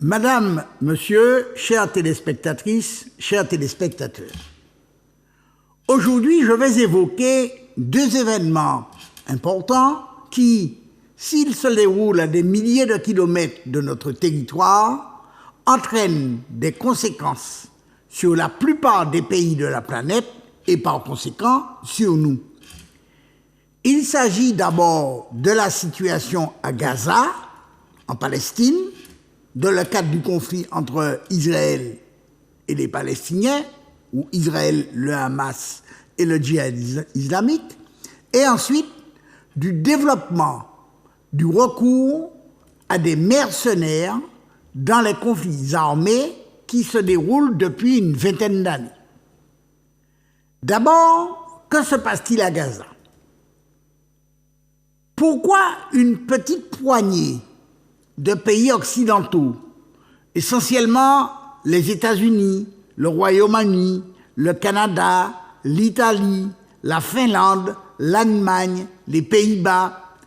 Madame, Monsieur, chères téléspectatrices, chers téléspectateurs, aujourd'hui je vais évoquer deux événements importants qui, s'ils se déroulent à des milliers de kilomètres de notre territoire, entraînent des conséquences sur la plupart des pays de la planète et par conséquent sur nous. Il s'agit d'abord de la situation à Gaza, en Palestine, dans le cadre du conflit entre Israël et les Palestiniens, ou Israël, le Hamas et le djihad islamique, et ensuite du développement du recours à des mercenaires dans les conflits armés qui se déroulent depuis une vingtaine d'années. D'abord, que se passe-t-il à Gaza? Pourquoi une petite poignée de pays occidentaux, essentiellement les États-Unis, le Royaume-Uni, le Canada, l'Italie, la Finlande, l'Allemagne, les Pays-Bas,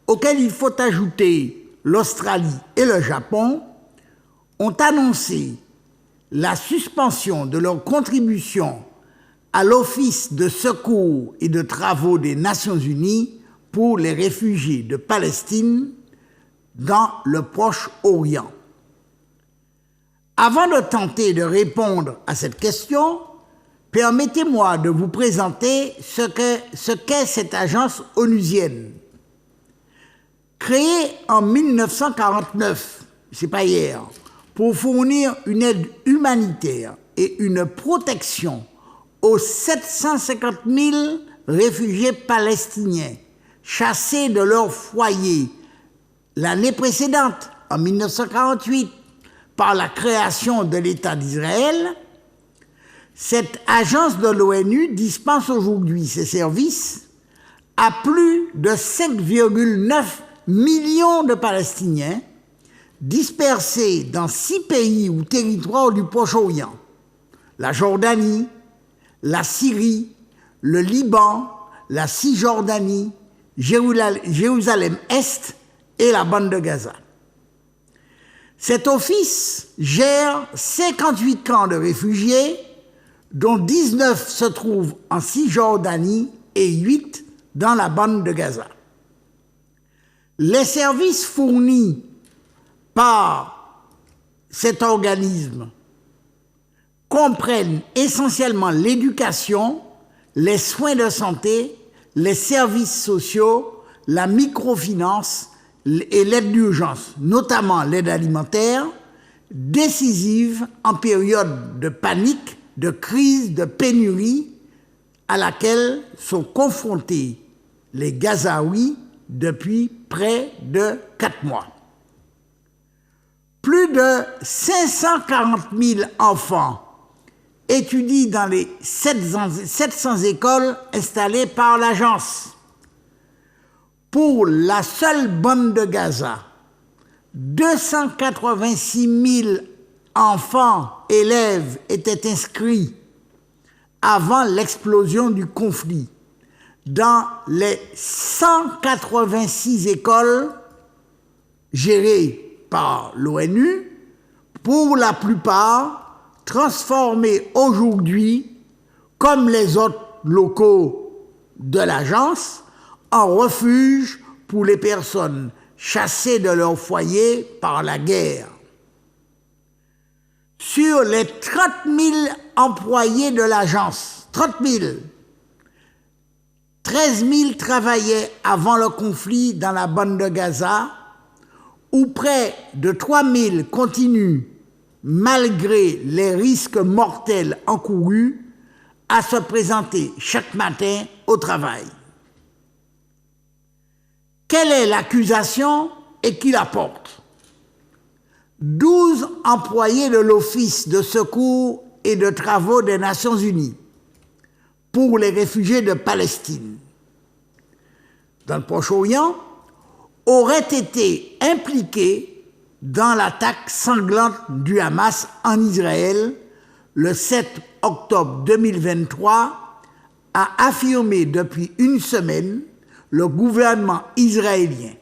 auxquels il faut ajouter l'Australie et le Japon, ont annoncé la suspension de leur contribution à l'Office de secours et de travaux des Nations Unies pour les réfugiés de Palestine dans le Proche-Orient. Avant de tenter de répondre à cette question, permettez-moi de vous présenter ce qu'est cette agence onusienne. Créée en 1949, c'est pas hier, pour fournir une aide humanitaire et une protection aux 750 000 réfugiés palestiniens chassés de leur foyer l'année précédente, en 1948, par la création de l'État d'Israël, cette agence de l'ONU dispense aujourd'hui ses services à plus de 5,9 millions de Palestiniens dispersés dans 6 pays ou territoires du Proche-Orient: la Jordanie, la Syrie, le Liban, la Cisjordanie, Jérusalem-Est et la bande de Gaza. Cet office gère 58 camps de réfugiés, dont 19 se trouvent en Cisjordanie et 8 dans la bande de Gaza. Les services fournis par cet organisme comprennent essentiellement l'éducation, les soins de santé, les services sociaux, la microfinance et l'aide d'urgence, notamment l'aide alimentaire, décisive en période de panique, de crise, de pénurie, à laquelle sont confrontés les Gazaouis depuis près de 4 mois. Plus de 540 000 enfants étudient dans les 700 écoles installées par l'agence. Pour la seule bande de Gaza, 286 000 enfants, élèves étaient inscrits avant l'explosion du conflit dans les 186 écoles gérées par l'ONU, pour la plupart transformées aujourd'hui, comme les autres locaux de l'agence, en refuge pour les personnes chassées de leur foyer par la guerre. Sur les 30 000 employés de l'agence, 30 000, 13 000 travaillaient avant le conflit dans la bande de Gaza, où près de 3 000 continuent, malgré les risques mortels encourus, à se présenter chaque matin au travail. Quelle est l'accusation et qui la porte? 12 employés de l'Office de secours et de travaux des Nations Unies pour les réfugiés de Palestine, dans le Proche-Orient, auraient été impliqués dans l'attaque sanglante du Hamas en Israël le 7 octobre 2023, a affirmé depuis une semaine le gouvernement israélien.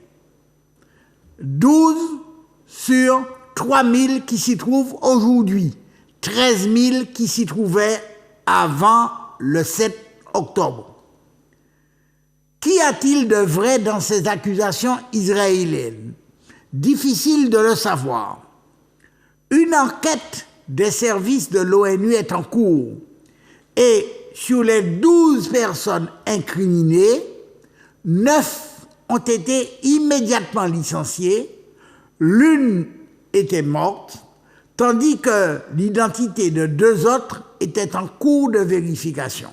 12 sur 3 000 qui s'y trouvent aujourd'hui, 13 000 qui s'y trouvaient avant le 7 octobre. Qu'y a-t-il de vrai dans ces accusations israéliennes? Difficile de le savoir. Une enquête des services de l'ONU est en cours et sur les 12 personnes incriminées, 9 ont été immédiatement licenciées, l'une était morte, tandis que l'identité de 2 autres était en cours de vérification.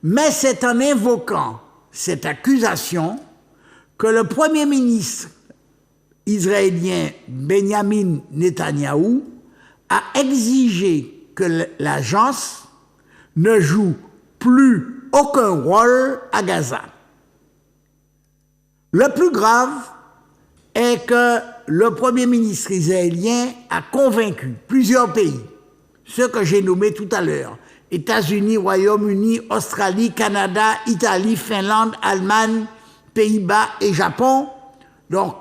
Mais c'est en invoquant cette accusation que le Premier ministre israélien Benjamin Netanyahou a exigé que l'agence ne joue plus aucun rôle à Gaza. Le plus grave est que le Premier ministre israélien a convaincu plusieurs pays, ceux que j'ai nommés tout à l'heure, États-Unis, Royaume-Uni, Australie, Canada, Italie, Finlande, Allemagne, Pays-Bas et Japon, donc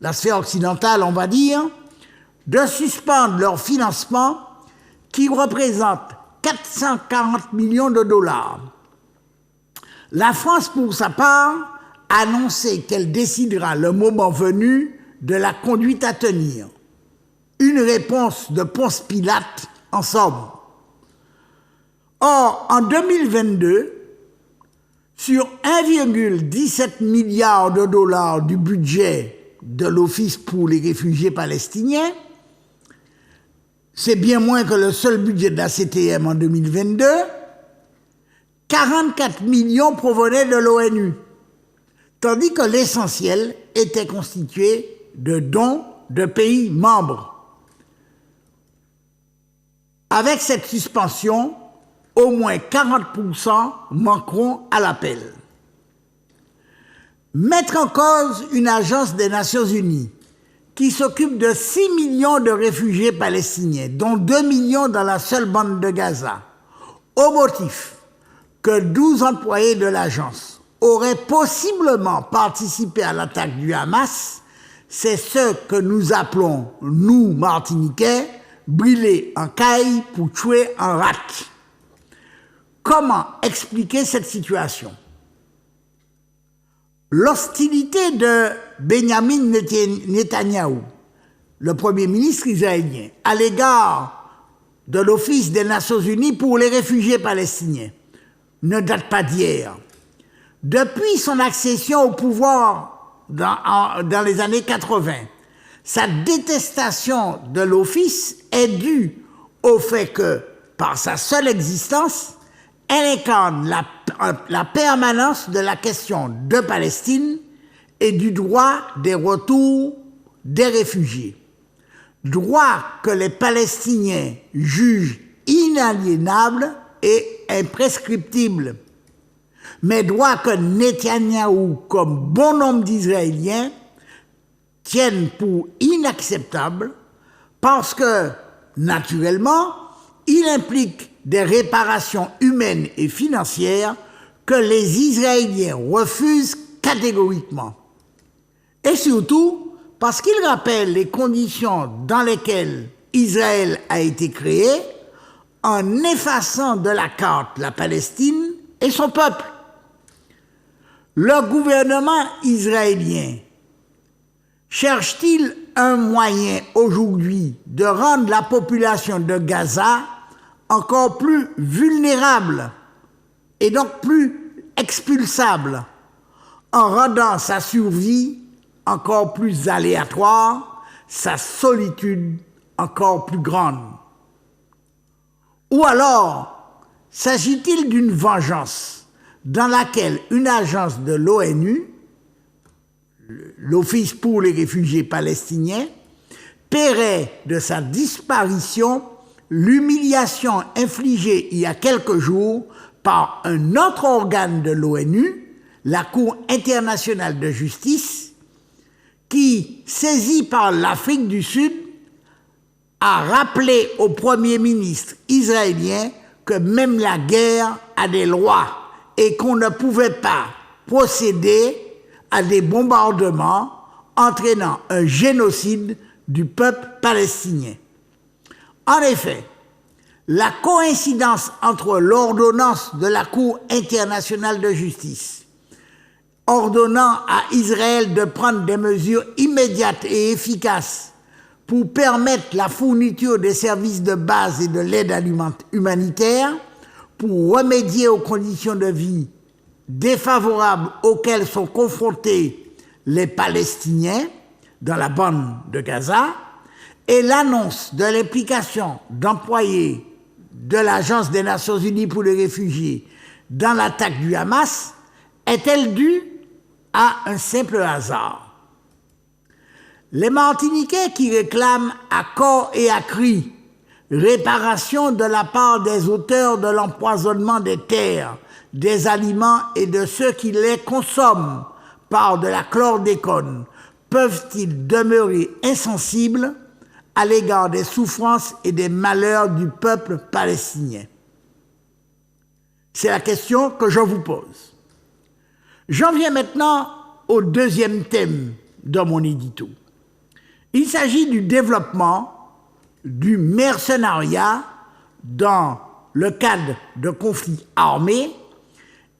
la sphère occidentale, on va dire, de suspendre leur financement qui représente 440 millions de dollars. La France, pour sa part, a annoncé qu'elle décidera le moment venu de la conduite à tenir. Une réponse de Ponce Pilate en somme. Or, en 2022, sur 1,17 milliard de dollars du budget de l'Office pour les réfugiés palestiniens, c'est bien moins que le seul budget de la CTM en 2022, 44 millions provenaient de l'ONU, tandis que l'essentiel était constitué de dons de pays membres. Avec cette suspension, au moins 40% manqueront à l'appel. Mettre en cause une agence des Nations Unies qui s'occupe de 6 millions de réfugiés palestiniens, dont 2 millions dans la seule bande de Gaza, au motif que 12 employés de l'agence auraient possiblement participé à l'attaque du Hamas, c'est ce que nous appelons, nous, Martiniquais, brûler en caille pour tuer en rat. Comment expliquer cette situation? L'hostilité de Benjamin Netanyahou, le Premier ministre israélien, à l'égard de l'Office des Nations Unies pour les réfugiés palestiniens, ne date pas d'hier. Depuis son accession au pouvoir dans les années 80, sa détestation de l'Office est due au fait que, par sa seule existence, elle incarne la permanence de la question de Palestine et du droit des retours des réfugiés. Droit que les Palestiniens jugent inaliénable et imprescriptible, mais droit que Netanyahou, comme bon nombre d'Israéliens, tiennent pour inacceptable parce que, naturellement, il implique des réparations humaines et financières que les Israéliens refusent catégoriquement. Et surtout, parce qu'il rappelle les conditions dans lesquelles Israël a été créé en effaçant de la carte la Palestine et son peuple. Le gouvernement israélien cherche-t-il un moyen aujourd'hui de rendre la population de Gaza encore plus vulnérable et donc plus expulsable en rendant sa survie encore plus aléatoire, sa solitude encore plus grande? Ou alors, s'agit-il d'une vengeance dans laquelle une agence de l'ONU, l'Office pour les réfugiés palestiniens, paierait de sa disparition l'humiliation infligée il y a quelques jours par un autre organe de l'ONU, la Cour internationale de justice, qui, saisi par l'Afrique du Sud, a rappelé au Premier ministre israélien que même la guerre a des lois et qu'on ne pouvait pas procéder à des bombardements entraînant un génocide du peuple palestinien. En effet, la coïncidence entre l'ordonnance de la Cour internationale de justice ordonnant à Israël de prendre des mesures immédiates et efficaces pour permettre la fourniture des services de base et de l'aide humanitaire, pour remédier aux conditions de vie défavorables auxquelles sont confrontés les Palestiniens dans la bande de Gaza, et l'annonce de l'implication d'employés de l'Agence des Nations Unies pour les réfugiés dans l'attaque du Hamas est-elle due à un simple hasard? Les Martiniquais qui réclament à corps et à cri réparation de la part des auteurs de l'empoisonnement des terres, des aliments et de ceux qui les consomment par de la chlordécone peuvent-ils demeurer insensibles à l'égard des souffrances et des malheurs du peuple palestinien? C'est la question que je vous pose. J'en viens maintenant au deuxième thème de mon édito. Il s'agit du développement du mercenariat dans le cadre de conflits armés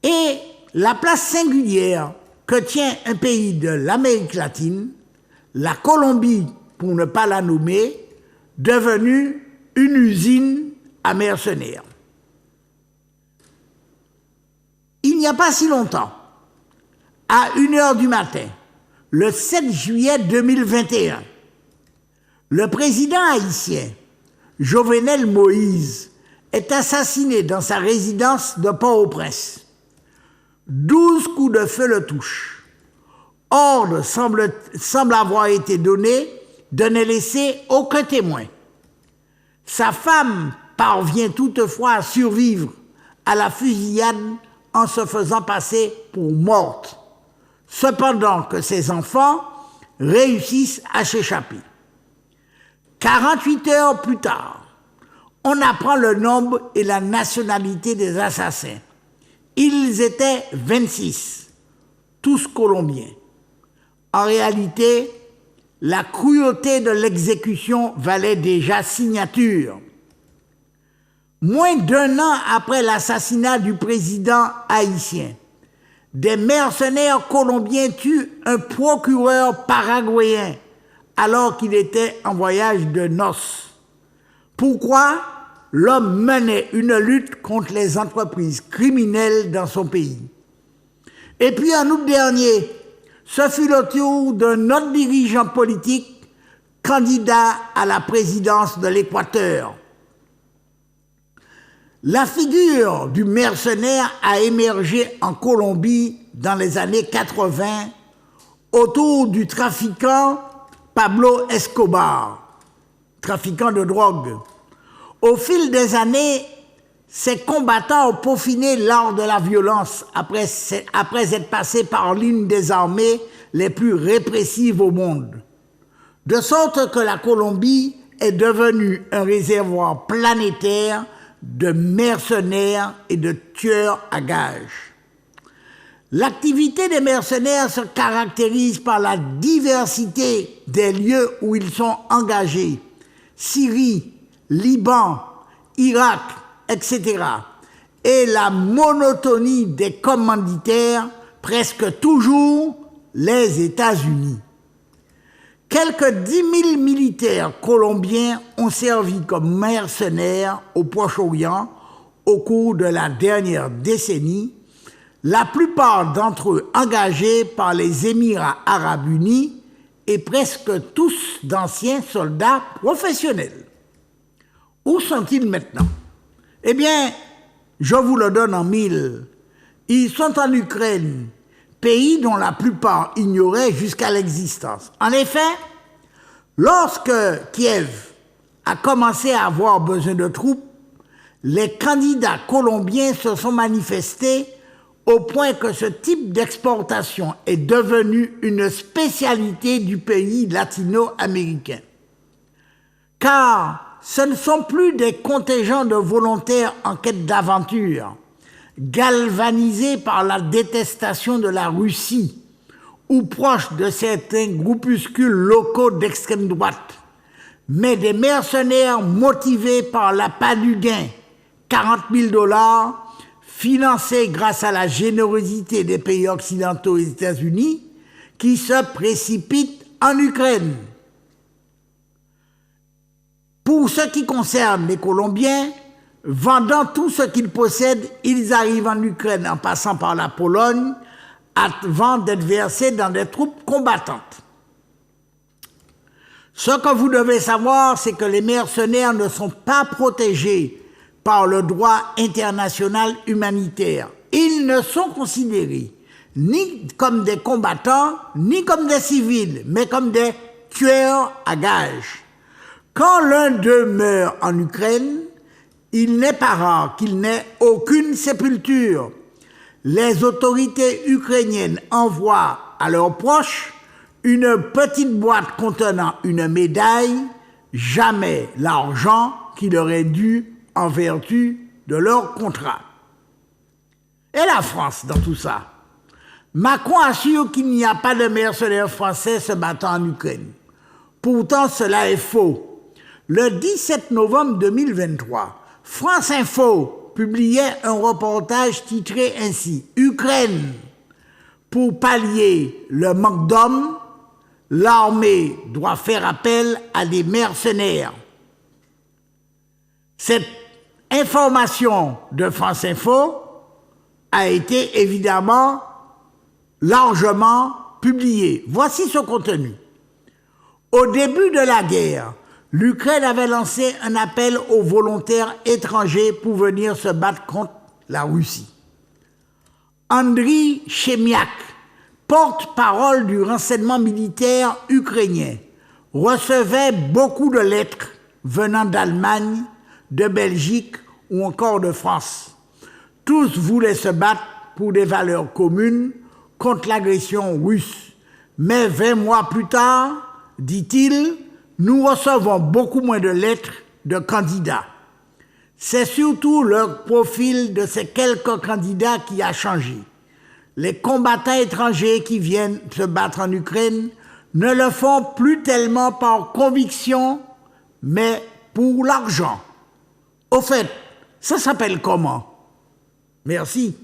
et la place singulière que tient un pays de l'Amérique latine, la Colombie pour ne pas la nommer, devenue une usine à mercenaires. Il n'y a pas si longtemps, à 1h du matin, le 7 juillet 2021, le président haïtien, Jovenel Moïse, est assassiné dans sa résidence de Port-au-Prince. 12 coups de feu le touchent. Ordre semble avoir été donné de ne laisser aucun témoin. Sa femme parvient toutefois à survivre à la fusillade en se faisant passer pour morte, cependant que ses enfants réussissent à s'échapper. 48 heures plus tard, on apprend le nombre et la nationalité des assassins. Ils étaient 26, tous colombiens. En réalité, la cruauté de l'exécution valait déjà signature. Moins d'1 an après l'assassinat du président haïtien, des mercenaires colombiens tuent un procureur paraguayen alors qu'il était en voyage de noces. Pourquoi? L'homme menait une lutte contre les entreprises criminelles dans son pays. Et puis en août dernier, ce fut le tour d'un autre dirigeant politique, candidat à la présidence de l'Équateur. La figure du mercenaire a émergé en Colombie dans les années 80 autour du trafiquant Pablo Escobar, trafiquant de drogue. Au fil des années, ces combattants ont peaufiné l'art de la violence après être passés par l'une des armées les plus répressives au monde. De sorte que la Colombie est devenue un réservoir planétaire de mercenaires et de tueurs à gages. L'activité des mercenaires se caractérise par la diversité des lieux où ils sont engagés. Syrie, Liban, Irak, etc. Et la monotonie des commanditaires, presque toujours les États-Unis. Quelques 10 000 militaires colombiens ont servi comme mercenaires au Proche-Orient au cours de la dernière décennie, la plupart d'entre eux engagés par les Émirats arabes unis et presque tous d'anciens soldats professionnels. Où sont-ils maintenant? Eh bien, je vous le donne en mille. Ils sont en Ukraine, pays dont la plupart ignoraient jusqu'à l'existence. En effet, lorsque Kiev a commencé à avoir besoin de troupes, les candidats colombiens se sont manifestés au point que ce type d'exportation est devenu une spécialité du pays latino-américain. Car ce ne sont plus des contingents de volontaires en quête d'aventure, galvanisés par la détestation de la Russie ou proches de certains groupuscules locaux d'extrême droite. mais des mercenaires motivés par l'appât du gain, 40 000 $, financés grâce à la générosité des pays occidentaux et des États-Unis, qui se précipitent en Ukraine. Pour ce qui concerne les Colombiens, vendant tout ce qu'ils possèdent, ils arrivent en Ukraine en passant par la Pologne avant d'être versés dans des troupes combattantes. Ce que vous devez savoir, c'est que les mercenaires ne sont pas protégés par le droit international humanitaire. Ils ne sont considérés ni comme des combattants, ni comme des civils, mais comme des tueurs à gages. Quand l'un d'eux meurt en Ukraine, il n'est pas rare qu'il n'ait aucune sépulture. Les autorités ukrainiennes envoient à leurs proches une petite boîte contenant une médaille, jamais l'argent qui leur est dû en vertu de leur contrat. Et la France dans tout ça? Macron assure qu'il n'y a pas de mercenaires français se battant en Ukraine. Pourtant, cela est faux. Le 17 novembre 2023, France Info publiait un reportage titré ainsi « Ukraine. Pour pallier le manque d'hommes, l'armée doit faire appel à des mercenaires. » Cette information de France Info a été évidemment largement publiée. Voici son contenu. Au début de la guerre, l'Ukraine avait lancé un appel aux volontaires étrangers pour venir se battre contre la Russie. Andriy Chemiak, porte-parole du renseignement militaire ukrainien, recevait beaucoup de lettres venant d'Allemagne, de Belgique ou encore de France. Tous voulaient se battre pour des valeurs communes contre l'agression russe. Mais 20 mois plus tard, dit-il, nous recevons beaucoup moins de lettres de candidats. C'est surtout le profil de ces quelques candidats qui a changé. Les combattants étrangers qui viennent se battre en Ukraine ne le font plus tellement par conviction, mais pour l'argent. Au fait, ça s'appelle comment? Merci.